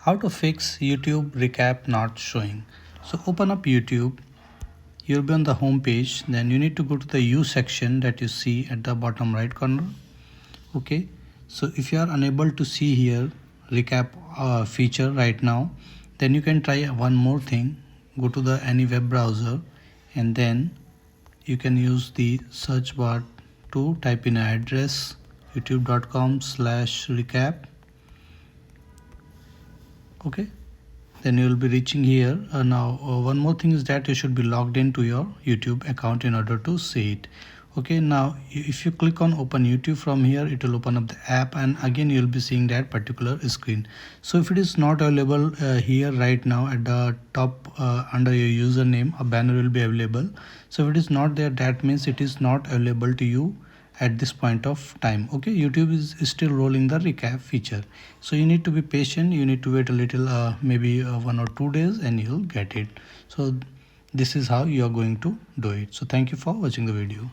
How to fix YouTube recap not showing. So open up YouTube. You'll be on the home page. Then you need to go to the U section that you see at the bottom right corner. Okay. So if you are unable to see here recap feature right now, then you can try one more thing. Go to the any web browser and then you can use the search bar to type in an address youtube.com/recap. Okay, then you will be reaching here. Now one more thing is that you should be logged into your YouTube account in order to see it. Okay, now if you click on open YouTube from here, it will open up the app and again you will be seeing that particular screen. So if it is not available here right now at the top under your username, a banner will be available. So if it is not there, that means it is not available to you at this point of time. Okay, YouTube is still rolling the recap feature, so you need to be patient. You need to wait a little, maybe 1 or 2 days, and you'll get it. So this is how you are going to do it. So thank you for watching the video.